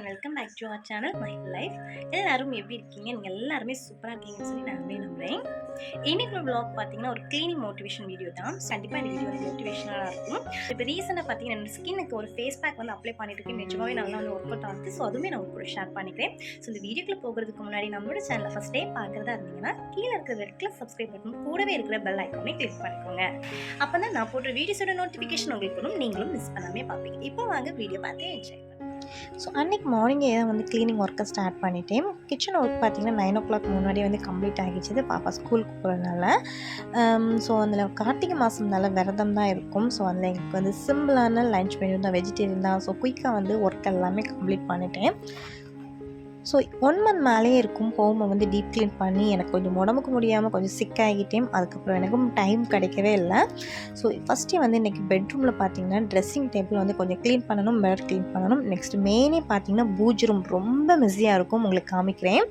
And welcome back to our channel my life. எல்லாரும் எப்படி இருக்கீங்க? நீங்கள் எல்லாருமே சூப்பராக இருக்கீங்கன்னு சொல்லி நான் நம்புகிறேன். இன்னைக்கு விளாக் பார்த்தீங்கன்னா ஒரு கிளீனிங் மோட்டிவேஷன் வீடியோ தான். கண்டிப்பாக இந்த வீடியோ வந்து மோட்டிவேஷனாக இருக்கும். இப்போ ரீசெண்டாக பார்த்தீங்கன்னா என்னோட ஸ்கின்னுக்கு ஒரு ஃபேஸ் பேக் வந்து அப்ளை பண்ணிட்டு இருக்கேன். நிஜமாவே நல்லா வந்து ஒர்க் அவுட் ஆகுது. ஸோ அதுவுமே நான் கூட ஷேர் பண்ணிக்கிறேன். ஸோ இந்த வீடியோக்குள்ள போகிறதுக்கு முன்னாடி நம்மளோட சேனலை ஃபஸ்ட் டே பார்க்குறதா இருந்தீங்கன்னா கீழே இருக்கிற ரெட் கலர் சப்ஸ்கிரைப் பட்டன் கூடவே இருக்கிற பெல் ஐக்கானே கிளிக் பண்ணிக்கோங்க. அப்போ தான் நான் போடுற வீடியோஸோட நோட்டிஃபிகேஷன் உங்களுக்கு வரும். நீங்களும் மிஸ் பண்ணாமே பார்ப்பீங்க. இப்போ வாங்க வீடியோ பார்த்து என்ஜாய். ஸோ அன்றைக்கி மார்னிங்கே தான் வந்து க்ளீனிங் ஒர்க்கை ஸ்டார்ட் பண்ணிட்டேன். கிச்சன் ஒர்க் பார்த்திங்கன்னா 9 o'clock முன்னாடியே வந்து கம்ப்ளீட் ஆகிடுச்சு பாப்பா ஸ்கூலுக்கு போகிறதுனால. ஸோ அதில் கார்த்திகை மாதம்னால விரதம் தான் இருக்கும். ஸோ அதில் எங்களுக்கு வந்து சிம்பிளான லன்ச் மெனு தான், வெஜிடேரியன் தான். ஸோ குயிக்காக வந்து ஒர்க் எல்லாமே கம்ப்ளீட் பண்ணிட்டேன். ஸோ 1 month மேலேயே இருக்கும் ஹோமை வந்து டீப் க்ளீன் பண்ணி எனக்கு கொஞ்சம் உடம்புக்கு முடியாமல் கொஞ்சம் சிக் ஆகிட்டேன். அதுக்கப்புறம் எனக்கும் டைம் கிடைக்கவே இல்லை. ஸோ ஃபஸ்ட்டே வந்து இன்றைக்கி பெட்ரூமில் பார்த்திங்கன்னா ட்ரெஸ்ஸிங் டேபிள் வந்து கொஞ்சம் க்ளீன் பண்ணணும், பெட் க்ளீன் பண்ணணும். நெக்ஸ்ட் மெயினே பார்த்திங்கன்னா பூஜ் ரூம் ரொம்ப மெஸ்ஸியாக இருக்கும், உங்களுக்கு காமிக்கிறேன்.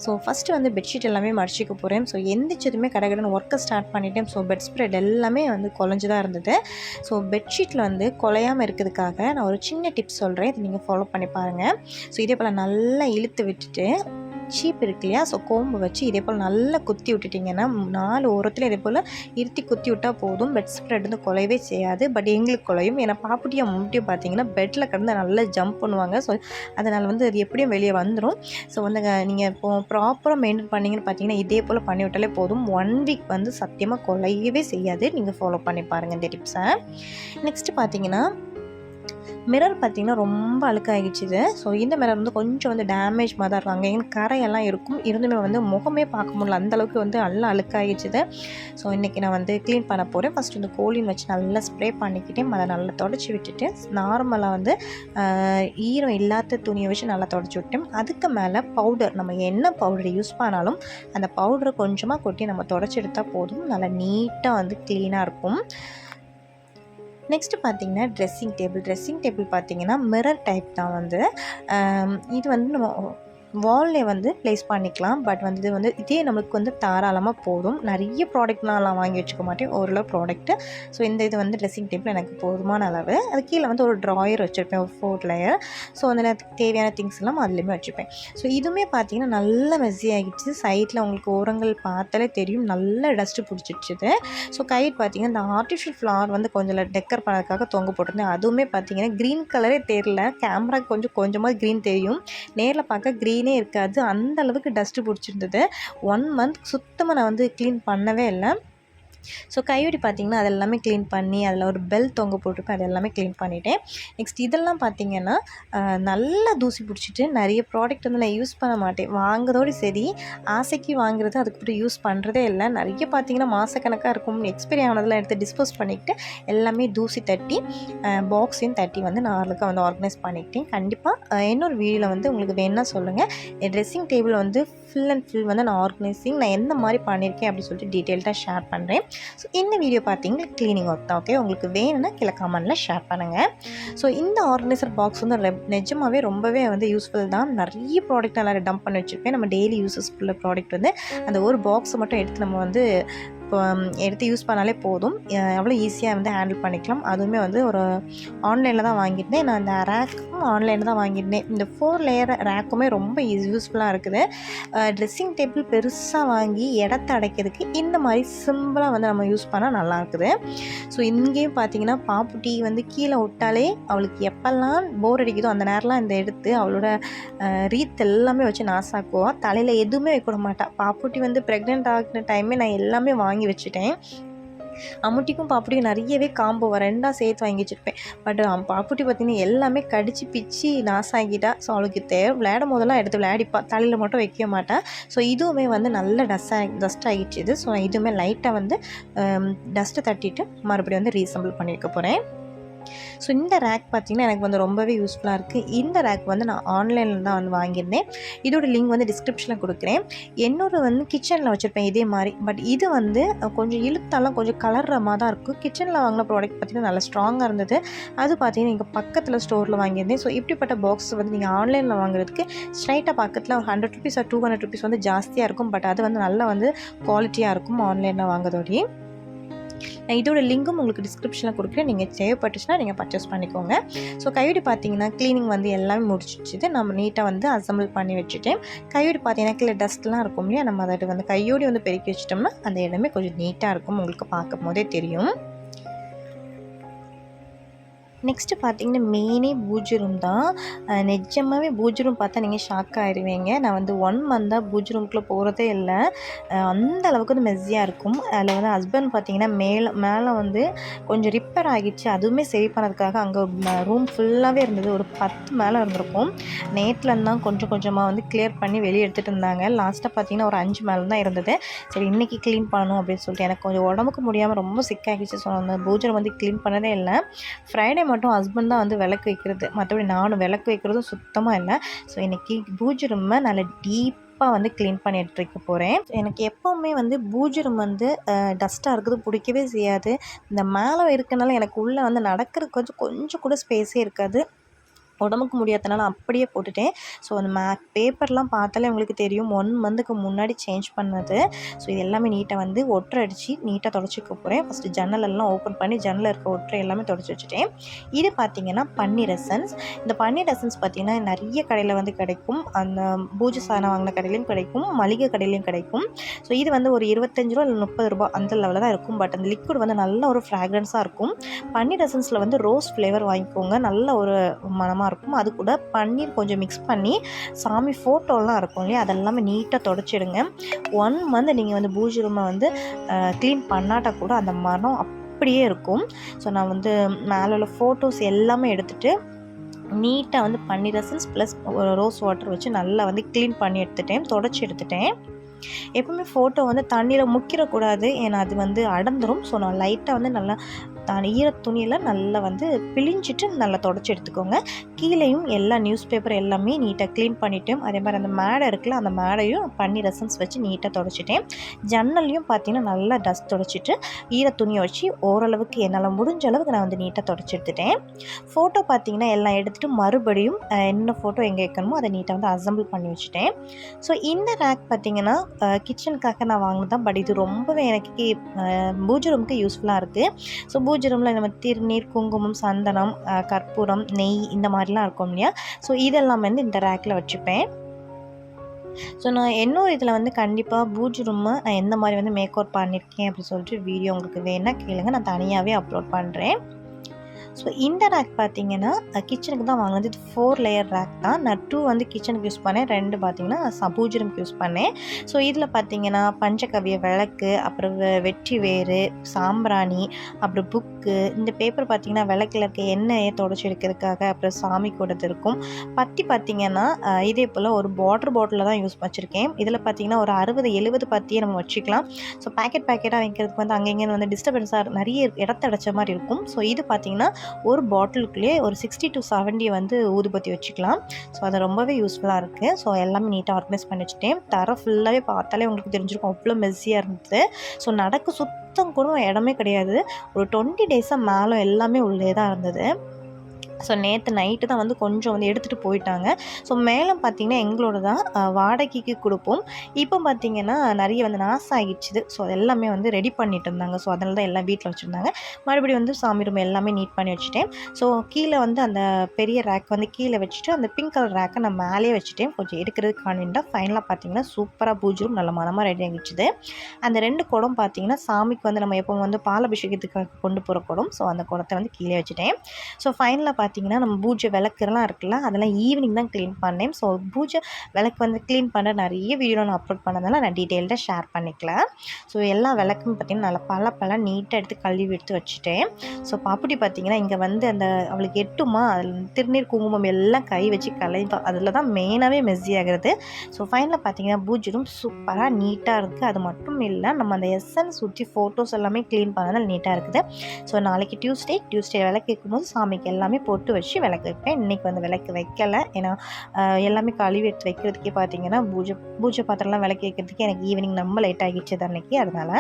ஸோ ஃபஸ்ட்டு வந்து பெட்ஷீட் எல்லாமே மடிச்சிக்க போகிறேன். ஸோ எந்திரிச்சதுமே கடைக்கடன் ஒர்க்கை ஸ்டார்ட் பண்ணிட்டேன். ஸோ பெட் ஸ்ப்ரெட் எல்லாமே வந்து குழஞ்சி தான் இருந்தது. ஸோ பெட்ஷீட்டில் வந்து குலையாமல் இருக்கிறதுக்காக நான் ஒரு சின்ன டிப்ஸ் சொல்கிறேன், இதை நீங்கள் ஃபாலோ பண்ணி பாருங்கள். ஸோ இதே போல் நல்லா இழுத்து விட்டுட்டு சீப் இருக்கு இல்லையா, ஸோ கோம்பு வச்சு இதே போல் நல்லா குத்தி விட்டுட்டிங்கன்னா 4 ஓரத்தில் இதே போல் இருத்தி குத்தி விட்டால் போதும். பெட் ஸ்ப்ரெட் வந்து குலையவே செய்யாது. பட் எங்களுக்கு குலையும். ஏன்னா பாப்புட்டியும் முட்டியும் பார்த்தீங்கன்னா பெட்டில் கிடந்து நல்லா ஜம்ப் பண்ணுவாங்க. ஸோ அதனால் வந்து அது எப்படியும் வெளியே வந்துடும். ஸோ வந்து நீங்கள் இப்போ ப்ராப்பராக மெயின்டைன் பண்ணிங்கன்னு பார்த்தீங்கன்னா இதே போல் பண்ணி விட்டாலே போதும். 1 week வந்து சத்தியமாக குலையவே செய்யாது. நீங்கள் ஃபாலோ பண்ணி பாருங்கள் இந்த டிப்ஸை. நெக்ஸ்ட்டு பார்த்தீங்கன்னா மிரர் பார்த்திங்கன்னா ரொம்ப அழுக்காகிடுச்சுது. ஸோ இந்த மிரர் வந்து கொஞ்சம் வந்து டேமேஜ் மாதிரி தான் இருக்காங்க. எங்களுக்கு கரையெல்லாம் இருக்கும், இருந்துமே வந்து முகமே பார்க்க முடியல, அந்தளவுக்கு வந்து நல்லா அழுக்காகிடுச்சுது. ஸோ இன்றைக்கி நான் வந்து க்ளீன் பண்ண போகிறேன். ஃபஸ்ட் வந்து கோலின் வச்சு நல்லா ஸ்ப்ரே பண்ணிக்கிட்டேன். அதை நல்லா தொடச்சி விட்டுட்டு நார்மலாக வந்து ஈரம் இல்லாத துணியை வச்சு நல்லா தொடச்சி விட்டேன். அதுக்கு மேலே பவுடர், நம்ம என்ன பவுடர் யூஸ் பண்ணாலும் அந்த பவுடரை கொஞ்சமாக கொட்டி நம்ம தொடச்சி எடுத்தால் போதும். நல்லா நீட்டாக வந்து க்ளீனாக இருக்கும். நெக்ஸ்ட்டு பார்த்திங்கன்னா ட்ரெஸ்ஸிங் டேபிள் பார்த்திங்கன்னா மிரர் டைப் தான் வந்து. இது வந்து நம்ம வால்லே வந்து ப்ளேஸ் பண்ணிக்கலாம். பட் வந்து இது வந்து இதே நம்மளுக்கு வந்து தாராளமாக போதும். நிறைய ப்ராடக்ட்லாம் வாங்கி வச்சுக்க மாட்டேன், ஓரளவு ப்ராடக்ட்டு. ஸோ இந்த இது வந்து ட்ரெஸ்ஸிங் டேபிள் எனக்கு போதுமான அளவு. அது கீழே வந்து ஒரு ட்ராயர் வச்சுருப்பேன், ஒரு 4 layer. ஸோ அதில் தேவையான திங்ஸ் எல்லாம் அதுலேயுமே வச்சுப்பேன். ஸோ இதுவுமே பார்த்திங்கன்னா நல்லா மெஸ்ஸி ஆகிடுச்சு. சைடில் உங்களுக்கு ஓரங்கள் பார்த்தாலே தெரியும், நல்லா டஸ்ட்டு பிடிச்சிடுச்சுது. ஸோ கைட் பார்த்திங்கன்னா இந்த ஆர்டிஃபிஷியல் ஃப்ளவர் வந்து கொஞ்சம் டெக்கர் பண்ணதுக்காக தொங்க போட்டிருந்தேன். அதுவுமே பார்த்திங்கன்னா க்ரீன் கலரே தெரியல. கேமராக்கு கொஞ்சமாக க்ரீன் தெரியும், நேரில் பார்க்க க்ரீனே இருக்காது. அந்த அளவுக்கு டஸ்ட்டு பிடிச்சிருந்தது. 1 month சுத்தமாக நான் வந்து க்ளீன் பண்ணவே இல்லை. ஸோ கையோடி பார்த்திங்கன்னா அது எல்லாமே க்ளீன் பண்ணி அதில் ஒரு பெல் தொங்க போட்டிருப்பேன், அது எல்லாமே க்ளீன் பண்ணிவிட்டேன். நெக்ஸ்ட் இதெல்லாம் பார்த்திங்கன்னா நல்லா தூசி பிடிச்சிட்டு நிறைய ப்ராடக்ட் வந்து நான் யூஸ் பண்ண மாட்டேன். வாங்குறதோடு சரி, ஆசைக்கு வாங்குறது, அதுக்கப்புறம் யூஸ் பண்ணுறதே இல்லை. நிறைய பார்த்திங்கன்னா மாதக்கணக்காக இருக்கும். எக்ஸ்பைரி ஆனதெல்லாம் எடுத்து டிஸ்போஸ் பண்ணிக்கிட்டு எல்லாமே தூசி தட்டி பாக்ஸையும் தட்டி வந்து நான் அவளுக்கு வந்து ஆர்கனைஸ் பண்ணிக்கிட்டேன். கண்டிப்பாக இன்னொரு வீடியோவில் வந்து உங்களுக்கு வேணும்னா சொல்லுங்கள். ட்ரெஸ்ஸிங் டேபிள் வந்து ஃபுல் அண்ட் ஃபுல் வந்து நான் ஆர்கனைசிங் நான் எந்த மாதிரி பண்ணியிருக்கேன் அப்படின்னு சொல்லிட்டு டீட்டெயில்டாக ஷேர் பண்ணுறேன். ஸோ இந்த வீடியோ பார்த்தீங்கன்னா க்ளீனிங் ஒர்க் தான். ஓகே, உங்களுக்கு வேணும்னா கீழே கமெண்டில் ஷேர் பண்ணுங்கள். ஸோ இந்த ஆர்கனைசர் பாக்ஸ் வந்து நிஜமாகவே ரொம்பவே வந்து யூஸ்ஃபுல் தான். நிறைய ப்ராடக்ட் நல்லா டம்ப் பண்ணி வச்சுருப்பேன். நம்ம டெய்லி யூஸஸ்ஃபுல்ல ப்ராடக்ட் வந்து அந்த ஒரு பாக்ஸை மட்டும் எடுத்து நம்ம வந்து எடுத்து யூஸ் பண்ணாலே போதும். எவ்வளோ ஈஸியாக வந்து ஹேண்டில் பண்ணிக்கலாம். அதுவுமே வந்து ஒரு ஆன்லைனில் தான் வாங்கியிருந்தேன். நான் இந்த ரேக்கும் ஆன்லைனில் தான் வாங்கியிருந்தேன். இந்த 4 layer ரேக்குமே ரொம்ப யூஸ்ஃபுல்லாக இருக்குது. ட்ரெஸ்ஸிங் டேபிள் பெருசாக வாங்கி இடத்த அடைக்கிறதுக்கு இந்த மாதிரி சிம்பிளாக வந்து நம்ம யூஸ் பண்ணால் நல்லா இருக்குது. ஸோ இங்கேயும் பார்த்தீங்கன்னா பாப்புட்டி வந்து கீழே விட்டாலே அவளுக்கு எப்போல்லாம் போர் அடிக்குதோ அந்த நேரம்லாம் இந்த எடுத்து அவளோட ரீத் எல்லாமே வச்சு நாசாக்குவா. தலையில் எதுவுமே வைக்க மாட்டாள். பாப்புட்டி வந்து ப்ரெக்னென்ட் ஆகின டைமே நான் எல்லாமே வாங்கி வச்சுட்டேன். அம்முட்டிக்கும் பாப்புட்டிக்கும் நிறையவே காம்போ 2ஆக சேர்த்து வாங்கி வச்சுருப்பேன். பட் பாப்புட்டி பார்த்திங்கன்னா எல்லாமே கடிச்சு பிச்சு நாசாகிட்டா. ஸோ அவளுக்கு விளையாடும் போதெல்லாம் எடுத்து விளையாடிப்பா, தலையில் மட்டும் வைக்க மாட்டேன். ஸோ இதுவுமே வந்து நல்ல டஸ்ட் ஆகிடுச்சு. ஸோ இதுவுமே லைட்டாக வந்து டஸ்ட்டை தட்டிட்டு மறுபடியும் வந்து ரீசம்பிள் பண்ணி வைக்க போகிறேன். ஸோ இந்த ரேக் பார்த்திங்கன்னா எனக்கு வந்து ரொம்பவே யூஸ்ஃபுல்லாக இருக்குது. இந்த ரேக் வந்து நான் ஆன்லைனில் தான் வந்து வாங்கியிருந்தேன். இதோட லிங்க் வந்து டிஸ்கிரிப்ஷனில் கொடுக்குறேன். என்னோட வந்து கிச்சனில் வச்சுருப்பேன் இதே மாதிரி. பட் இது வந்து கொஞ்சம் இழுத்தாலும் கொஞ்சம் கலர்ற மாதிரி தான் இருக்கும். கிச்சனில் வாங்கின ப்ராடக்ட் பார்த்திங்கன்னா நல்லா ஸ்ட்ராங்காக இருந்தது. அது பார்த்திங்கன்னா எங்கள் பக்கத்தில் ஸ்டோரில் வாங்கியிருந்தேன். ஸோ இப்படிப்பட்ட பாக்ஸ் வந்து நீங்கள் ஆன்லைனில் வாங்குறதுக்கு ஸ்ட்ரைட்டாக பக்கத்தில் ஒரு 100 rupees or 200 rupees வந்து ஜாஸ்தியாக இருக்கும். பட் அது வந்து நல்லா வந்து குவாலிட்டியாக இருக்கும் ஆன்லைனில் வாங்குறதோடையே. இதோட லிங்கும் உங்களுக்கு டிஸ்கிரிப்ஷனில் கொடுக்குறேன். நீங்கள் தேவைப்பட்டுச்சுன்னா நீங்கள் பர்ச்சேஸ் பண்ணிக்கோங்க. ஸோ கையோடி பார்த்தீங்கன்னா க்ளீனிங் வந்து எல்லாமே முடிச்சிச்சு. நம்ம நீட்டாக வந்து அசம்பிள் பண்ணி வச்சுட்டேன். கையோடி பார்த்தீங்கன்னா கீழே டஸ்ட்லாம் இருக்கும் இல்லையா, நம்ம அதை வந்து கையோடி வந்து பெருக்கி வச்சிட்டோம்னா அந்த இடமே கொஞ்சம் நீட்டாக இருக்கும். உங்களுக்கு பார்க்கும் போதே தெரியும். நெக்ஸ்ட்டு பார்த்தீங்கன்னா மெயினே பூஜை ரூம் தான். நிஜமாகவே பூஜை ரூம் பார்த்தா நீங்கள் ஷாக் ஆகிடுவீங்க. நான் வந்து 1 மந்தாக பூஜை ரூம்குள்ளே போகிறதே இல்லை. அந்த அளவுக்கு வந்து மெஸ்ஸியாக இருக்கும். அதில் வந்து ஹஸ்பண்ட் பார்த்தீங்கன்னா மேலே வந்து கொஞ்சம் ரிப்பேர் ஆகிடுச்சு. அதுவுமே சரி பண்ணதுக்காக அங்கே ரூம் ஃபுல்லாகவே இருந்தது. ஒரு 10 மேலே இருந்திருக்கும். நேற்றுலேருந்து தான் கொஞ்சம் கொஞ்சமாக வந்து கிளியர் பண்ணி வெளியே எடுத்துகிட்டு இருந்தாங்க. லாஸ்ட்டாக பார்த்தீங்கன்னா ஒரு 5 மேலே தான் இருந்தது. சரி இன்றைக்கி க்ளீன் பண்ணணும் அப்படின்னு சொல்லிட்டு எனக்கு கொஞ்சம் உடம்புக்கு முடியாமல் ரொம்ப சிக்காகிடுச்சு. ஸோ அந்த பூஜை ரூம் வந்து க்ளீன் பண்ணதே இல்லை. ஃப்ரைடே மட்டும் ஹஸ்பண்ட் தான் வந்து விளக்கு வைக்கிறது. மற்றபடி நானும் விளக்கு வைக்கிறதும் சுத்தமாக இல்லை. ஸோ இன்றைக்கி பூஜை ரூமை நல்லா டீப்பாக வந்து க்ளீன் பண்ணி எடுத்து வைக்க போகிறேன். எனக்கு எப்போவுமே வந்து பூஜை ரூம் வந்து டஸ்ட்டாக இருக்குது பிடிக்கவே செய்யாது. இந்த மேலே இருக்கனால எனக்கு உள்ளே வந்து நடக்கிறதுக்கு கொஞ்சம் கூட ஸ்பேஸே இருக்காது. உடம்புக்கு முடியாதனால அப்படியே போட்டுட்டேன். ஸோ அந்த பேப்பர்லாம் பார்த்தாலே உங்களுக்கு தெரியும் 1 மந்த்துக்கு முன்னாடி சேஞ்ச் பண்ணது. ஸோ இது எல்லாமே நீட்டாக வந்து ஒட்டரை அடித்து நீட்டாக தொடச்சிக்க போகிறேன். ஃபஸ்ட்டு ஜன்னலெல்லாம் ஓப்பன் பண்ணி ஜன்னலில் இருக்க ஒட்டரை எல்லாமே தொடச்சி வச்சுட்டேன். இது பார்த்திங்கன்னா பன்னீர் எசன்ஸ். இந்த பன்னீர் எசன்ஸ் பார்த்திங்கன்னா நிறைய கடையில் வந்து கிடைக்கும். அந்த பூஜை சாதனம் வாங்கின கடையிலையும் கிடைக்கும், மளிகை கடையிலையும் கிடைக்கும். ஸோ இது வந்து ஒரு 25 ரூபா இல்லை 30 ரூபா அந்த லெவலில் தான் இருக்கும். பட் அந்த லிக்விட் வந்து நல்ல ஒரு ஃப்ராக்ரன்ஸாக இருக்கும். பன்னீர் எசன்ஸில் வந்து ரோஸ் ஃப்ளேவர் வாங்கிக்கோங்க. நல்ல ஒரு மனமாக இருக்கும். அது கூட பன்னீர் கொஞ்சம் மிக்ஸ் பண்ணி சாமி ஃபோட்டோலாம் இருக்கும் இல்லையா, அதெல்லாமே நீட்டாக தொடச்சிடுங்க. 1 மந்த் நீங்கள் வந்து பூஜை ரூமை வந்து க்ளீன் பண்ணாட்டா கூட அந்த மனம் அப்படியே இருக்கும். ஸோ நான் வந்து மேலே உள்ள ஃபோட்டோஸ் எல்லாமே எடுத்துகிட்டு நீட்டாக வந்து பன்னீர் எசன்ஸ் ப்ளஸ் ரோஸ் வாட்டர் வச்சு நல்லா வந்து க்ளீன் பண்ணி எடுத்துட்டேன், தொடச்சி எடுத்துட்டேன். எப்பவுமே ஃபோட்டோ வந்து தண்ணியில் முக்கிடக்கூடாது, ஏன்னா அது வந்து அடந்துடும். ஸோ நான் லைட்டாக வந்து நல்லா ஈர துணியில் நல்லா வந்து பிழிஞ்சிட்டு நல்லா தொடச்சி எடுத்துக்கோங்க. கீழேயும் எல்லா நியூஸ் பேப்பர் எல்லாமே நீட்டாக க்ளீன் பண்ணிவிட்டேன். அதே மாதிரி அந்த மேடை இருக்குல்ல, அந்த மேடையும் பன்னீர் எசன்ஸ் வச்சு நீட்டாக தொடச்சிட்டேன். ஜன்னல்லையும் பார்த்தீங்கன்னா நல்லா டஸ்ட் தொடச்சிட்டு ஈர துணியை வச்சு ஓரளவுக்கு என்னால் முடிஞ்ச அளவுக்கு நான் வந்து நீட்டாக தொடச்சி எடுத்துட்டேன். ஃபோட்டோ பார்த்தீங்கன்னா எல்லாம் எடுத்துகிட்டு மறுபடியும் என்ன ஃபோட்டோ எங்கே வைக்கணுமோ அதை நீட்டாக வந்து அசம்பிள் பண்ணி வச்சுட்டேன். ஸோ இந்த ரேக் பார்த்தீங்கன்னா கிச்சனுக்காக நான் வாங்கினதான். பட் இது ரொம்பவே எனக்கு பூஜை ரூமுக்கு யூஸ்ஃபுல்லாக இருக்குது. ஸோ பூஜை ரூமில் நம்ம திருநீர், குங்குமம், சந்தனம், கற்பூரம், நெய் இந்த மாதிரிலாம் இருக்கும் இல்லையா, ஸோ இதெல்லாம் வந்து இந்த ரேக்கில் வச்சுப்பேன். ஸோ நான் இன்னொரு இதில் வந்து கண்டிப்பாக பூஜை ரூமை நான் எந்த மாதிரி வந்து மேக் ஓவர் பண்ணியிருக்கேன் அப்படின்னு சொல்லிட்டு வீடியோ உங்களுக்கு வேணால் கேளுங்க, நான் தனியாகவே அப்லோட் பண்ணுறேன். ஸோ இந்த ரேக் பார்த்தீங்கன்னா கிச்சனுக்கு தான் வாங்கினது. இது 4 லேயர் ரேக் தான். நான் 2 வந்து கிச்சனுக்கு யூஸ் பண்ணேன், 2 பார்த்தீங்கன்னா பூஜை ரூமுக்கு யூஸ் பண்ணேன். ஸோ இதில் பார்த்தீங்கன்னா பஞ்சகவ்ய விளக்கு, அப்புறம் வெற்றி வேறு, சாம்பிராணி, அப்புறம் புக்கு, இந்த பேப்பர் பார்த்தீங்கன்னா விளக்கில் இருக்க எண்ணெயை தொடச்சி எடுக்கிறதுக்காக, அப்புறம் சாமி கூடது இருக்கும். பத்தி பார்த்தீங்கன்னா இதே போல் ஒரு பாட்டிலில் தான் யூஸ் வச்சுருக்கேன். இதில் பார்த்தீங்கன்னா ஒரு 60-70 பத்தியை நம்ம வச்சுக்கலாம். ஸோ பேக்கெட்டாக வைக்கிறதுக்கு வந்து அங்கங்கே வந்து டிஸ்டர்பன்ஸாக நிறைய இடத்தடைச்ச மாதிரி இருக்கும். ஸோ இது பார்த்தீங்கன்னா ஒரு பாட்டிலுக்குள்ளேயே ஒரு 60 to 70 வந்து ஊதுபத்தி வச்சுக்கலாம். ஸோ அது ரொம்பவே யூஸ்ஃபுல்லாக இருக்குது. ஸோ எல்லாமே நீட்டாக ஆர்கனைஸ் பண்ணி வச்சுட்டேன். தர ஃபுல்லாகவே பார்த்தாலே உங்களுக்கு தெரிஞ்சிருக்கும் அவ்வளோ மெஸ்ஸியாக இருந்தது. ஸோ நடக்க சுத்தம் கூட இடமே கிடையாது. ஒரு 20 டேஸாக மேலே எல்லாமே உள்ளே தான் இருந்தது. ஸோ நேற்று நைட்டு தான் வந்து கொஞ்சம் வந்து எடுத்துகிட்டு போயிட்டாங்க. ஸோ மேலே பார்த்திங்கன்னா எங்களோட தான் வாடகைக்கு கொடுப்போம். இப்போ பார்த்திங்கன்னா நிறைய வந்து நாசம் ஆகிடுச்சுது. ஸோ எல்லாமே வந்து ரெடி பண்ணிட்டு இருந்தாங்க. ஸோ அதனால தான் எல்லாம் வீட்டில் வச்சுருந்தாங்க. மறுபடியும் வந்து சாமி ரூம் எல்லாமே நீட் பண்ணி வச்சுட்டேன். ஸோ கீழே வந்து அந்த பெரிய ரேக் வந்து கீழே வச்சுட்டு அந்த பிங்க் கலர் ரேக்கை நான் மேலே வச்சுட்டேன். கொஞ்சம் எடுக்கிறதுக்கு கான்வெண்ட்டாக. ஃபைனலாக பார்த்திங்கன்னா சூப்பராக பூஜை ரூம் நல்ல மனமாக ரெடி ஆகிடுச்சுது. அந்த 2 குடம் பார்த்திங்கன்னா சாமிக்கு வந்து நம்ம எப்போ வந்து பாலாபிஷேகத்துக்கு கொண்டு போகிற குடம். ஸோ அந்த குடத்தை வந்து கீழே வச்சுட்டேன். ஸோ ஃபைனலாக பார்த்திங்கன்னா நம்ம பூஜை விளக்குலாம் இருக்குல்ல, அதெல்லாம் ஈவினிங் தான் க்ளீன் பண்ணேன். ஸோ பூஜை விளக்கு வந்து க்ளீன் பண்ண நிறைய வீடியோ நான் அப்லோட் பண்ணதால நான் டீட்டெயில்டாக ஷேர் பண்ணிக்கலாம். ஸோ எல்லா விளக்குமே பார்த்திங்கன்னா நல்லா பல நீட்டாக எடுத்து கழுவி எடுத்து வச்சுட்டேன். ஸோ பாப்புட்டி பார்த்திங்கன்னா இங்கே வந்து அந்த அவளுக்கு எட்டுமா அதில் திருநீர், குங்குமம் எல்லாம் கை வச்சு கலைந்தோம். அதில் தான் மெயினாகவே மெஸ்ஸி ஆகிறது. ஸோ ஃபைனலாக பார்த்திங்கன்னா பூஜை ரூம் சூப்பராக நீட்டாக இருக்குது. அது மட்டும் இல்லை, நம்ம அந்த எசன்ஸ் ஊற்றி ஃபோட்டோஸ் எல்லாமே க்ளீன் பண்ணதால் நீட்டாக இருக்குது. ஸோ நாளைக்கு டியூஸ்டே விளக்கு வைக்கும்போது சாமிக்கு எல்லாமே போட்டு வச்சு விளக்கு வைப்பேன். இன்றைக்கி வந்து விளக்கு வைக்கலை, ஏன்னா எல்லாமே கழுவி எடுத்து வைக்கிறதுக்கே பார்த்திங்கன்னா பூஜை பாத்திரம்லாம் விளக்கு வைக்கிறதுக்கே எனக்கு ஈவினிங் ரொம்ப லேட் ஆகிடுச்சு அன்றைக்கி. அதனால்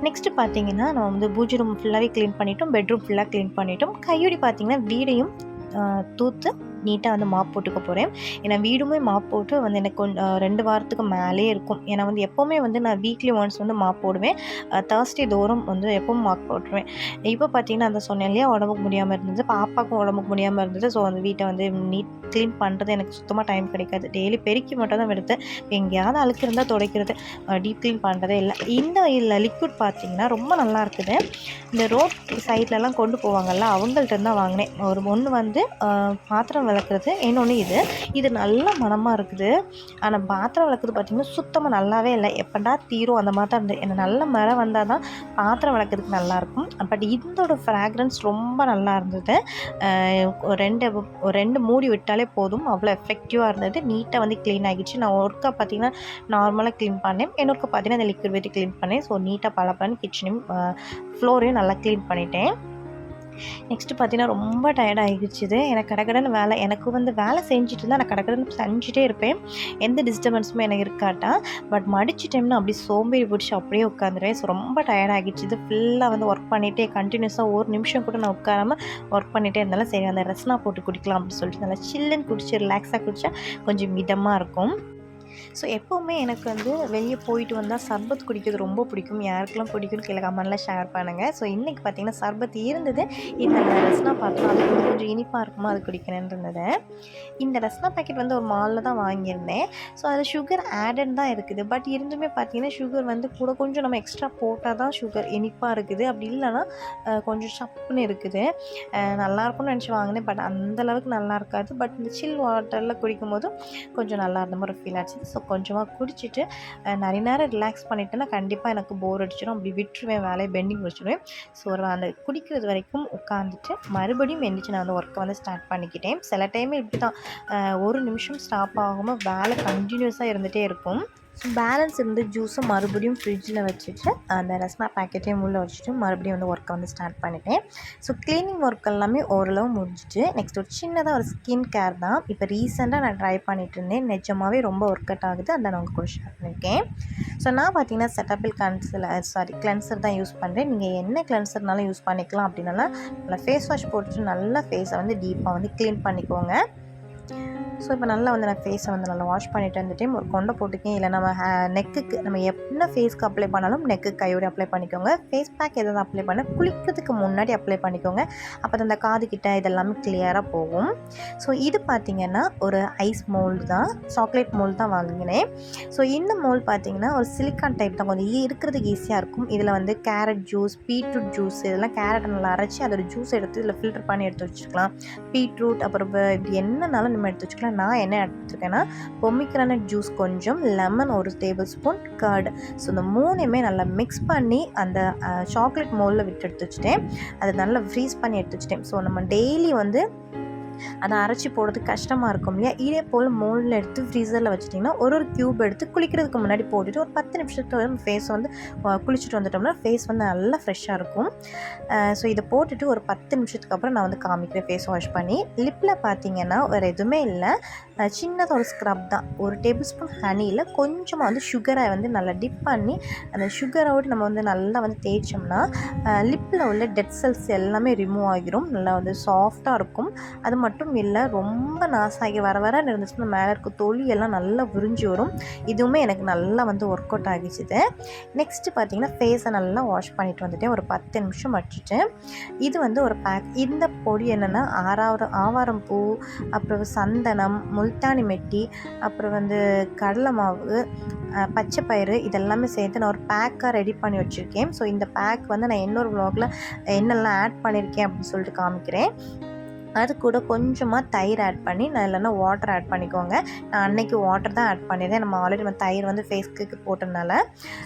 நெக்ஸ்ட்டு பார்த்திங்கன்னா நம்ம வந்து பூஜை ரூம் ஃபுல்லாகவே க்ளீன் பண்ணிட்டோம், பெட்ரூம் ஃபுல்லாக க்ளீன் பண்ணிட்டோம். கையோடி பார்த்திங்கன்னா வீடையும் தூத்து நீட்டாக வந்து மாப் போட்டுக்க போகிறேன். ஏன்னா வீடுமே மாப் போட்டு வந்து எனக்கு 2 வாரத்துக்கு மேலேயே இருக்கும். ஏன்னா வந்து எப்போவுமே வந்து நான் வீக்லி ஒன்ஸ் வந்து மாப் போடுவேன். தேர்ஸ்டே தோறும் வந்து எப்பவும் மாப் போட்டுருவேன். இப்போ பார்த்தீங்கன்னா அந்த சொன்னேன் இல்லையா, உடம்புக்கு முடியாமல் இருந்தது, பாப்பாவுக்கும் உடம்புக்கு முடியாமல் இருந்தது. ஸோ அந்த வீட்டை வந்து க்ளீன் பண்ணுறது எனக்கு சுத்தமாக டைம் கிடைக்காது. டெய்லி பெருக்கி மட்டும் தான் எடுத்து எங்கேயாவது அழுக்கு இருந்தால் துடைக்கிறது, டீப் க்ளீன் பண்ணுறதே இல்லை. இந்த லிக்விட் பார்த்தீங்கன்னா ரொம்ப நல்லா இருக்குது. இந்த ரோட் சைட்லலாம் கொண்டு போவாங்கள்ல, அவங்கள்ட்ட தான் வாங்கினேன். ஒன்று வந்து பாத்திரம் விளக்குறது, இன்னொன்று இது நல்ல மணமாக இருக்குது. ஆனால் பாத்திரம் விளக்குறது பார்த்திங்கன்னா சுத்தமாக நல்லாவே இல்லை. எப்படா தீரும் அந்த மாதிரி தான் இருந்தது. எனக்கு நல்ல மழை வந்தால் தான் பாத்திரம் விளக்குறதுக்கு நல்லாயிருக்கும். பட் இதோட ஃப்ராக்ரன்ஸ் ரொம்ப நல்லா இருந்தது. ரெண்டு மூடி விட்டாலே போதும், அவ்வளோ எஃபெக்டிவாக இருந்தது. நீட்டாக வந்து க்ளீன் ஆகிடுச்சு. நான் ஒர்க்காக பார்த்தீங்கன்னா நார்மலாக க்ளீன் பண்ணேன், இன்னொருக்க பார்த்தீங்கன்னா அந்த லிக்விட் வச்சு க்ளீன் பண்ணேன். ஸோ நீட்டாக பலப்பலன்னு கிச்சனையும் ஃப்ளோரையும் நல்லா க்ளீன் பண்ணிட்டேன். நெக்ஸ்ட்டு பார்த்தீங்கன்னா ரொம்ப டயர்ட் ஆகிடுச்சுது. எனக்கு கடகடன்னு வேலை, எனக்கு வந்து வேலை செஞ்சுட்டு இருந்தால் நான் கடகடன்னு செஞ்சுட்டே இருப்பேன், எந்த டிஸ்டர்பன்ஸுமே எனக்கு இருக்காட்டா. பட் மடிச்சிட்டேம்னா அப்படியே சோம்பேறி பிடிச்சி அப்படியே உட்காந்துருவேன். ஸோ ரொம்ப டயர்ட் ஆகிடுச்சு. ஃபுல்லாக வந்து ஒர்க் பண்ணிகிட்டே கண்டினியூஸாக ஒரு நிமிஷம் கூட நான் உட்காராமல் ஒர்க் பண்ணிகிட்டே இருந்தாலும் சரி அந்த ரஸ்னா போட்டு குடிக்கலாம் அப்படின்னு சொல்லிட்டு நல்லா சில்லுன்னு குடிச்சு ரிலாக்ஸாக குடித்தா கொஞ்சம் மிதமாக இருக்கும். ஸோ எப்போவுமே எனக்கு வந்து வெளியே போயிட்டு வந்தால் சர்பத் குடிக்கிறது ரொம்ப பிடிக்கும். யாருக்கெல்லாம் பிடிக்கும்னு கீழே கமெண்ட்டில் ஷேர் பண்ணுங்கள். ஸோ இன்றைக்கி பார்த்திங்கன்னா சர்பத் இருந்தது. இந்த ரஸ்னா பார்த்தோம், அது கொஞ்சம் இனிப்பாக இருக்குமா, அது குடிக்கிறேன்னு இருந்தது. இந்த ரஸ்னா பேக்கெட் வந்து ஒரு மாலில் தான் வாங்கியிருந்தேன். ஸோ அதில் சுகர் ஆடட் தான் இருக்குது. பட் இருந்துமே பார்த்திங்கன்னா சுகர் வந்து கூட கொஞ்சம் நம்ம எக்ஸ்ட்ரா போட்டால் தான் சுகர் இனிப்பாக இருக்குது. அப்படி இல்லைன்னா கொஞ்சம் சப்புன்னு இருக்குது. நல்லாயிருக்கும்னு நினச்சி வாங்கினேன். பட் அந்தளவுக்கு நல்லா இருக்காது. பட் இந்த சில் வாட்டரில் குடிக்கும் போதும் கொஞ்சம் நல்லா இருந்த மாதிரி ஃபீல் ஆச்சு. ஸோ கொஞ்சமாக குடிச்சிட்டு நிறைய நேரம் ரிலாக்ஸ் பண்ணிட்டேன்னா கண்டிப்பாக எனக்கு போர் அடிச்சிடும். அப்படி விட்டுருவேன், வேலையை பெண்டிங் வச்சுருவேன். ஸோ அந்த குடிக்கிறது வரைக்கும் உட்காந்துட்டு மறுபடியும் எந்திரிச்சு நான் வந்து ஒர்க்கை வந்து ஸ்டார்ட் பண்ணிக்கிட்டேன். சில டைம் இப்படி தான் ஒரு நிமிஷம் ஸ்டாப் ஆகாமல் வேலை கண்டினியூஸாக இருந்துகிட்டே இருக்கும். பேலன்ஸ் இருந்து ஜூஸை மறுபடியும் ஃப்ரிட்ஜில் வச்சுட்டு அந்த ரஸ்னா பேக்கெட்டையும் உள்ளே வச்சுட்டு மறுபடியும் வந்து ஒர்க்கை வந்து ஸ்டார்ட் பண்ணிட்டேன். ஸோ க்ளீனிங் ஒர்க் எல்லாமே ஓரளவு முடிஞ்சிட்டு நெக்ஸ்ட் ஒரு சின்னதாக ஒரு ஸ்கின் கேர் தான் இப்போ ரீசெண்டாக நான் ட்ரை பண்ணிகிட்டு இருந்தேன். நிஜமாகவே ரொம்ப ஒர்க் அவுட் ஆகுது. அதை நான் உங்களுக்கு கூட ஷேர் பண்ணியிருக்கேன். ஸோ நான் பார்த்தீங்கன்னா செட்டபிள் கிளென்சர் தான் யூஸ் பண்ணுறேன். நீங்கள் என்ன கிளென்சர்னாலும் யூஸ் பண்ணிக்கலாம். அப்படின்னால நல்லா ஃபேஸ் வாஷ் போட்டுட்டு நல்லா ஃபேஸை வந்து டீப்பாக வந்து க்ளீன் பண்ணிக்கோங்க. ஸோ இப்போ நல்லா வந்து நான் ஃபேஸை வந்து நல்லா வாஷ் பண்ணிட்டு வந்துட்டேன். ஒரு கொண்டை போட்டுக்கேன். இல்லை நம்ம நெக்குக்கு நம்ம என்ன ஃபேஸ்க்கு அப்ளை பண்ணாலும் நெக்கு கையோடு அப்ளை பண்ணிக்கோங்க. ஃபேஸ் பேக் எதாவது அப்ளை பண்ண குளிக்கிறதுக்கு முன்னாடி அப்ளை பண்ணிக்கோங்க. அப்போ அந்த காது கிட்ட இதெல்லாமே கிளியராக போகும். ஸோ இது பார்த்திங்கன்னா ஒரு ஐஸ் மோல்டு தான், சாக்லேட் மோல்டு தான் வாங்கினேன். ஸோ இந்த மோல்டு பார்த்திங்கன்னா ஒரு சிலிக்கான் டைப் தான், கொஞ்சம் இருக்கிறதுக்கு ஈஸியாக இருக்கும். இதில் வந்து கேரட் ஜூஸ், பீட்ரூட் ஜூஸ், இதெல்லாம் கேரட்டை நல்லா அரைச்சி அதோட ஜூஸ் எடுத்து இதில் ஃபில்டர் பண்ணி எடுத்து வச்சுக்கலாம். பீட்ரூட் அப்புறம் இப்படி என்னன்னாலும் நம்ம எடுத்து வச்சுக்கலாம். நான் என்ன எடுத்துருக்கேன்னா பொமிக்ரானட் ஜூஸ் கொஞ்சம், லெமன் ஒரு டேபிள் ஸ்பூன், கர்டு. ஸோ இந்த மூணுமே நல்லா மிக்ஸ் பண்ணி அந்த சாக்லேட் மோல்டில் விட்டு எடுத்து வச்சுட்டேன். அதை நல்லா ஃப்ரீஸ் பண்ணி எடுத்து வச்சுட்டேன். ஸோ நம்ம டெய்லி வந்து அதை அரைச்சி போடுறதுக்கு கஷ்டமாக இருக்கும் இல்லையா, இதே போல் மோல்டில் எடுத்து ஃப்ரீசரில் வச்சுட்டிங்கன்னா ஒரு க்யூப் எடுத்து குளிக்கிறதுக்கு முன்னாடி போட்டுட்டு ஒரு 10 நிமிஷத்துக்கு வந்து ஃபேஸ் வந்து குளிச்சுட்டு வந்துட்டோம்னா ஃபேஸ் வந்து நல்லா ஃப்ரெஷ்ஷாக இருக்கும். ஸோ இதை போட்டுட்டு ஒரு 10 நிமிஷத்துக்கு அப்புறம் நான் வந்து காமிக்கிறேன் ஃபேஸ் வாஷ் பண்ணி. லிப்பில் பார்த்தீங்கன்னா வேறு எதுவுமே இல்லை, சின்னதாக ஒரு ஸ்க்ரப் தான். ஒரு டேபிள் ஸ்பூன் ஹனியில் கொஞ்சமாக வந்து சுகரை வந்து நல்லா டிப் பண்ணி அந்த சுகரோடு நம்ம வந்து நல்லா வந்து தேய்ச்சோம்னா லிப்பில் உள்ள டெட் செல்ஸ் எல்லாமே ரிமூவ் ஆகிரும். நல்லா வந்து சாஃப்டாக இருக்கும். அது மட்டும் இல்லை, ரொம்ப நாசாகி வர இருந்துச்சுன்னா மேலே இருக்க தொலி எல்லாம் நல்லா விரிஞ்சு வரும். இதுவுமே எனக்கு நல்லா வந்து ஒர்க் அவுட் ஆகிச்சுது. நெக்ஸ்ட்டு பார்த்திங்கன்னா ஃபேஸை நல்லா வாஷ் பண்ணிட்டு வந்துட்டேன். ஒரு 10 நிமிஷம் வச்சுட்டு இது வந்து ஒரு பேக். இந்த பொடி என்னென்னா ஆவாரம் பூ, அப்புறம் சந்தனம், முல்தானி மெட்டி, அப்புறம் வந்து கடலை மாவு, பச்சை பயிறு, இதெல்லாமே சேர்த்து நான் ஒரு பேக்காக ரெடி பண்ணி வச்சுருக்கேன். ஸோ இந்த பேக் வந்து நான் இன்னொரு வ்ளாகில் என்னெல்லாம் ஆட் பண்ணியிருக்கேன் அப்படின்னு சொல்லிட்டு காமிக்கிறேன். அது கூட கொஞ்சமாக தயிர் ஆட் பண்ணி, நான் இல்லைன்னா வாட்டர் ஆட் பண்ணிக்கோங்க. நான் அன்றைக்கி வாட்டர் தான் ஆட் பண்ணியிருந்தேன். நம்ம ஆல்ரெடி நம்ம தயிர் வந்து ஃபேஸ்க்கு போட்டதுனால.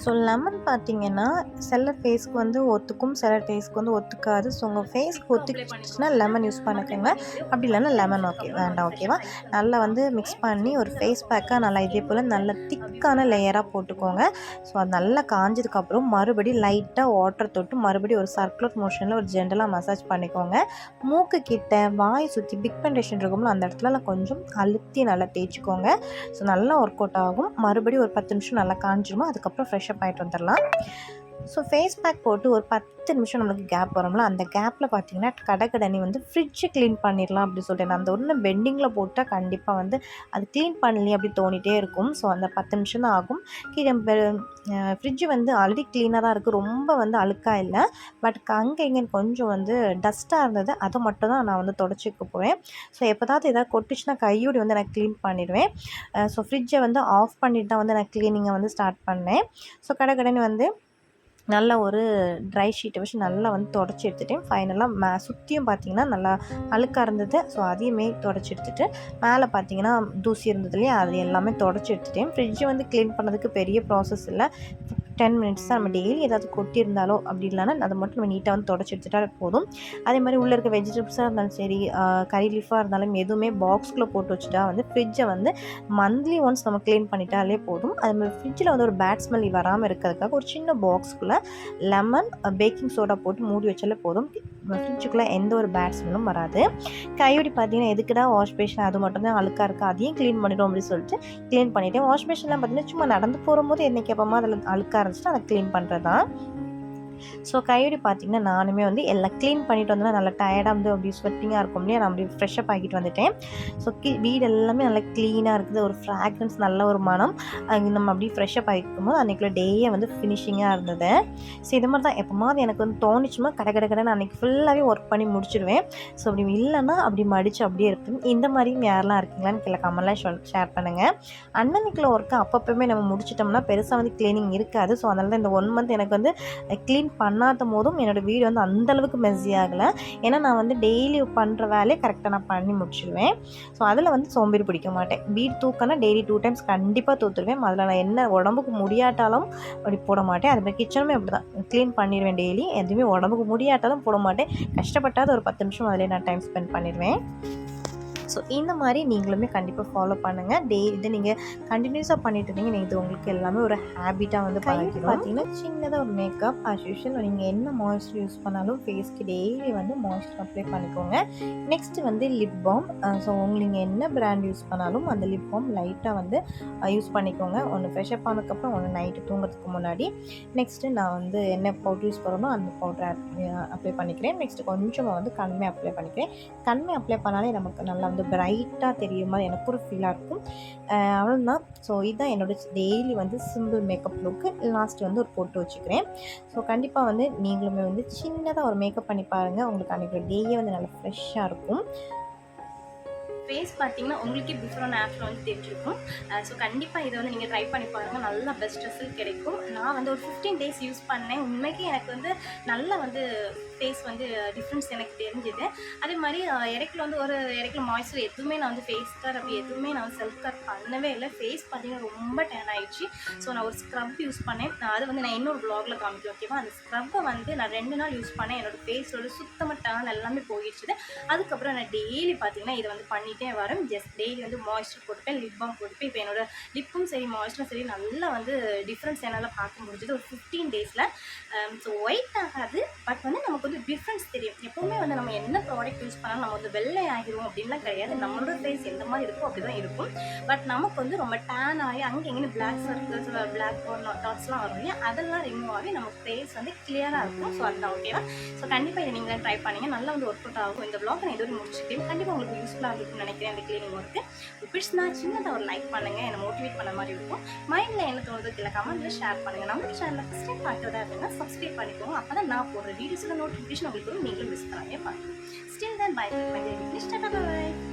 ஸோ லெமன் பார்த்திங்கன்னா சில ஃபேஸ்க்கு வந்து ஒத்துக்கும், சில ஃபேஸ்க்கு வந்து ஒத்துக்காது. ஸோ உங்கள் ஃபேஸ்க்கு ஒத்துக்கிச்சுன்னா லெமன் யூஸ் பண்ணிக்கோங்க. அப்படி இல்லைன்னா லெமன் வேண்டாம், ஓகேவா. நல்லா வந்து மிக்ஸ் பண்ணி ஒரு ஃபேஸ் பேக்காக நல்லா இதே போல் நல்ல திக்கான லேயராக போட்டுக்கோங்க. ஸோ அது நல்லா காஞ்சதுக்கப்புறம் மறுபடியும் லைட்டாக வாட்டர் தொட்டு மறுபடியும் ஒரு சர்க்குலர் மோஷனில் ஒரு ஜென்டலாக மசாஜ் பண்ணிக்கோங்க. மூக்கு கிட்ட வாய் சுற்றி பிக்மெண்டேஷன் இருக்கும்போது அந்த இடத்துல கொஞ்சம் அழுத்தி நல்லா தேய்ச்சிக்கோங்க. ஸோ நல்லா ஒர்க் அவுட் ஆகும். மறுபடியும் ஒரு 10 நிமிஷம் நல்லா காஞ்சிருமோ, அதுக்கப்புறம் ஃப்ரெஷ்அப் ஆகிட்டு வந்துடலாம். ஸோ ஃபேஸ் பேக் போட்டு ஒரு 10 நிமிஷம் நம்மளுக்கு கேப் வரும்ல, அந்த கேப்பில் பார்த்தீங்கன்னா கடகடனி வந்து ஃப்ரிட்ஜை க்ளீன் பண்ணிடலாம் அப்படி சொல்லிட்டு நான் அந்த ஒன்று பெண்டிங்கில் போட்டால் கண்டிப்பாக வந்து அது க்ளீன் பண்ணலையே அப்படி தோணிகிட்டே இருக்கும். ஸோ அந்த 10 நிமிஷம் தான் ஆகும். கீழே ஃப்ரிட்ஜு வந்து ஆல்ரெடி க்ளீனாக தான் இருக்குது, ரொம்ப வந்து அழுக்காக இல்லை. பட் அங்கே இங்கேன்னு கொஞ்சம் வந்து டஸ்ட்டாக இருந்தது, அதை மட்டும் தான் நான் வந்து தொடச்சிக்க போகிறேன். ஸோ எப்போதாவது எதாவது கொட்டுச்சுன்னா கையோடு வந்து நான் க்ளீன் பண்ணிடுவேன். ஸோ ஃப்ரிட்ஜை வந்து ஆஃப் பண்ணிட்டு தான் வந்து நான் க்ளீனிங்கை வந்து ஸ்டார்ட் பண்ணேன். ஸோ கடகடன்னு வந்து நல்லா ஒரு ட்ரை ஷீட்டை வச்சு நல்லா வந்து தொடச்சி எடுத்துட்டேன். ஃபைனலாக சுற்றியும் பார்த்திங்கன்னா நல்லா அழுக்காக இருந்தது. ஸோ அதையுமே தொடச்சி எடுத்துகிட்டு மேலே பார்த்திங்கன்னா தூசி இருந்தது இல்லையா, அது எல்லாமே தொடச்சி எடுத்துட்டேன். ஃப்ரிட்ஜை வந்து க்ளீன் பண்ணதுக்கு பெரிய ப்ராசஸ் இல்லை, 10 மினிட்ஸ் தான். நம்ம டெய்லி ஏதாவது கொட்டியிருந்தாலோ அப்படி இல்லைனா அதை மட்டும் நம்ம நீட்டாக வந்து தொடச்சி எடுத்துகிட்டா போதும். அதே மாதிரி உள்ளே இருக்க வெஜிடபிள்ஸாக இருந்தாலும் சரி, கறி லீஃபாக இருந்தாலும் எதுவுமே பாக்ஸ்குள்ளே போட்டு வச்சுட்டா வந்து ஃப்ரிட்ஜை வந்து மந்த்லி ஒன்ஸ் நம்ம க்ளீன் பண்ணிட்டாலே போதும். அது மாதிரி ஃப்ரிட்ஜில் வந்து ஒரு பேட் ஸ்மெல் வராமல் இருக்கிறதுக்காக ஒரு சின்ன பாக்ஸ்குள்ளே லெமன், பேக்கிங் சோடா போட்டு மூடி வச்சாலே போதும். ஃப்ரிட்ஜுக்குள்ளே எந்த ஒரு பேட் ஸ்மெல்லும் வராது. கையோடி பார்த்தீங்கன்னா எதுக்குடா வாஷ் பேஷன் அது மட்டும் தான் அழுக்காக இருக்குது, அதையும் க்ளீன் பண்ணிட்டோம் அப்படின்னு சொல்லிட்டு க்ளீன் பண்ணிவிட்டேன். வாஷ் பேஷன்லாம் பார்த்தீங்கன்னா சும்மா நடந்து போகும்போது என்னைக்கு எப்போமா அதில் அழுக்காக இருந்துச்சுன்னா அதை க்ளீன் பண்ணுறது தான். ஸோ கையோடி பார்த்திங்கன்னா நானுமே வந்து எல்லாம் க்ளீன் பண்ணிட்டு வந்தோன்னா நல்லா டயர்டாக வந்து அப்படி ஸ்வெட்டிங்காக இருக்கும் இல்லையா, நான் அப்படி ஃப்ரெஷ்ஷப் ஆகிட்டு வந்துட்டேன். ஸோ வீடு எல்லாமே நல்லா க்ளீனாக இருக்குது, ஒரு ஃப்ராக்ரன்ஸ் நல்ல ஒரு மனம். நம்ம அப்படி ஃப்ரெஷ்ஷப் ஆகிக்கும் போது அன்றைக்குள்ள டேயே வந்து ஃபினிஷிங்காக இருந்தது. ஸோ இது மாதிரி தான் எப்போமாவது எனக்கு வந்து தோணிச்சுமா கடை அன்றைக்கி ஃபுல்லாகவே ஒர்க் பண்ணி முடிச்சிடுவேன். ஸோ அப்படி இல்லைன்னா அப்படி மடித்து அப்படியே இருப்பேன். இந்த மாதிரியும் யாரெல்லாம் இருக்கீங்களான்னு கீழே கமெண்ட்லாம் ஷேர் பண்ணுங்கள். அன்னன்னைக்குள்ள ஒர்க்கு அப்பப்போமே நம்ம முடிச்சிட்டோம்னா பெருசாக வந்து க்ளீனிங் இருக்காது. ஸோ அதனால தான் இந்த 1 மந்த் எனக்கு வந்து க்ளீன் பண்ணாத போதும் என்னோடய வீடு வந்து அந்தளவுக்கு மெஸ்ஸி ஆகலை. ஏன்னா நான் வந்து டெய்லி பண்ணுற வேலையை கரெக்டாக நான் பண்ணி முடிச்சிடுவேன். ஸோ அதில் வந்து சோம்பேறி பிடிக்க மாட்டேன். வீடு தூக்கனா டெய்லி 2 டைம்ஸ் கண்டிப்பாக தூத்துடுவேன். அதில் நான் என்ன உடம்புக்கு முடியாட்டாலும் அப்படி போட மாட்டேன். அது மாதிரி கிச்சனுமே அப்படி தான் க்ளீன் பண்ணிடுவேன் டெய்லி. எதுவுமே உடம்புக்கு முடியாட்டாலும் போட மாட்டேன். கஷ்டப்பட்டாத ஒரு 10 நிமிஷம் அதிலே நான் டைம் ஸ்பெண்ட் பண்ணிடுவேன். ஸோ இந்த மாதிரி நீங்களுமே கண்டிப்பாக ஃபாலோ பண்ணுங்கள். இதை நீங்கள் கண்டினியூஸாக பண்ணிட்டு இருந்தீங்க, இது உங்களுக்கு எல்லாமே ஒரு ஹேபிட்டாக வந்து பழகிடும். பார்த்தீங்கன்னா சின்னதாக ஒரு மேக்கப் ஆஸ் யூஷுவல் நீங்கள் என்ன மாய்ஸ்சர் யூஸ் பண்ணாலும் ஃபேஸ்க்கு டெய்லி வந்து மாய்ஸ்சர் அப்ளை பண்ணிக்கோங்க. நெக்ஸ்ட்டு வந்து லிப் பாம். ஸோ உங்களுக்கு நீங்கள் என்ன பிராண்ட் யூஸ் பண்ணாலும் அந்த லிப் பாம் லைட்டாக வந்து யூஸ் பண்ணிக்கோங்க. ஒன்று ஃப்ரெஷ்அப் ஆனதுக்கப்புறம், ஒன்று நைட்டு தூங்குறதுக்கு முன்னாடி. நெக்ஸ்ட்டு நான் வந்து என்ன பவுடர் யூஸ் பண்ணணும் அந்த பவுடரை அப்ளை பண்ணிக்கிறேன். நெக்ஸ்ட்டு கொஞ்சமாக வந்து கண்மை அப்ளை பண்ணிக்கிறேன். கண்மை அப்ளை பண்ணாலே நமக்கு நல்லா வந்து பிரைட்டாக தெரியும் மாதிரி எனக்கு ஒரு ஃபீலாக இருக்கும். அவ்வளோதான். ஸோ இதுதான் என்னோடய டெய்லி வந்து சிம்பிள் மேக்கப் லுக்கு. லாஸ்ட்டு வந்து ஒரு பொட்டு வச்சுக்கிறேன். ஸோ கண்டிப்பாக வந்து நீங்களுமே வந்து சின்னதாக ஒரு மேக்கப் பண்ணி பாருங்கள். உங்களுக்கு அன்றைக்கி டேயே வந்து நல்லா ஃப்ரெஷ்ஷாக இருக்கும். ஃபேஸ் பார்த்தீங்கன்னா உங்களுக்கே பிஃபோர் அண்ட் ஆஃப்டர் வந்து தெரிஞ்சிருக்கும். ஸோ கண்டிப்பாக இதை வந்து நீங்கள் ட்ரை பண்ணி பாருங்கள், நல்லா பெஸ்ட் ரிசல்ட் கிடைக்கும். நான் வந்து ஒரு 15 டேஸ் யூஸ் பண்ணேன். உண்மைக்கு எனக்கு வந்து நல்லா வந்து ஃபேஸ் வந்து டிஃப்ரென்ஸ் எனக்கு தெரிஞ்சுது. அதே மாதிரி இடைக்கில் வந்து ஒரு இடைக்கில் மாய்ஸ்சர் எதுவுமே நான் வந்து ஃபேஸ் கேர் அப்படி எதுவுமே நான் வந்து செல்ஃப் கேர் பண்ணவே இல்லை. ஃபேஸ் பார்த்தீங்கன்னா ரொம்ப டேன் ஆகிடுச்சு. ஸோ நான் ஒரு ஸ்க்ரப் யூஸ் பண்ணேன். அது வந்து நான் இன்னொரு வ்ளாகில் காமிக்கிறேன், ஓகேவா? அந்த ஸ்க்ரப்பை வந்து நான் 2 நாள் யூஸ் பண்ணேன். என்னோடய ஃபேஸோட சுத்தமாக டேன் எல்லாமே போயிடுச்சு. அதுக்கப்புறம் நான் டெய்லி பார்த்தீங்கன்னா இதை வந்து பண்ணிட்டே வரேன். ஜஸ்ட் டெய்லி வந்து மாய்ஸ்சர் போட்டுப்பேன், லிப் பாம் போட்டுப்பேன். இப்போ என்னோட லிப்பும் சரி மாய்ஸ்சரும் சரி நல்லா வந்து டிஃப்ரென்ஸ் என்னால் பார்க்க முடிஞ்சது ஒரு 15 டேஸில். ஸோ ஒயிட் ஆகாது, பட் வந்து நமக்கு வந்து டிஃப்ரென்ஸ் தெரியும். எப்போவுமே வந்து நம்ம என்ன ப்ராடக்ட் யூஸ் பண்ணாலும் நம்ம வந்து வெள்ளை ஆகிடும் அப்படின்லாம் கிடையாது. நம்மளோட ஃபேஸ் எந்த மாதிரி இருக்கோ அப்படி தான் இருக்கும். பட் நமக்கு வந்து ரொம்ப டேன் ஆகி அங்கே எங்கே பிளாக் சர்க்கிள்ஸ், பிளாக் டாட்ஸ்லாம் வரும் இல்லையா, அதெல்லாம் ரிமூவ் ஆகி நம்ம ஃபேஸ் வந்து கிளியராக இருக்கும். ஸோ அதுதான் ஓகேவா? ஸோ கண்டிப்பாக இதை நீங்கள் ட்ரை பண்ணிங்க, நல்லா வந்து ஒர்க் அவுட் ஆகும். இந்த வ்ளாக் நான் இதோட முடிச்சுட்டேன். கண்டிப்பாக உங்களுக்கு யூஸ்ஃபுல்லாக இருக்கும்னு நினைக்கிறேன் அந்த க்ளீனிங் ஒர்க்கு. பிடிச்சினா சின்னதாக ஒரு லைக் பண்ணுங்கள், என்னை மோட்டிவேட் பண்ண மாதிரி இருக்கும். மைண்டில் என்ன தோணுது இல்லை கமெண்ட்டில் ஷேர் பண்ணுங்கள். நம்ம சேனலில் ஃபஸ்ட் டைம் பார்க்குறதா அப்படின்னா சப்ஸ்கிரைப் பண்ணிக்கோங்க. அப்போ தான் நான் போடுற வீடியோஸோட நோட்டிஃபிகேஷன் உங்களுக்கு மிஸ் பண்ணாமே பார்க்கலாம். Still then, bye. Bye.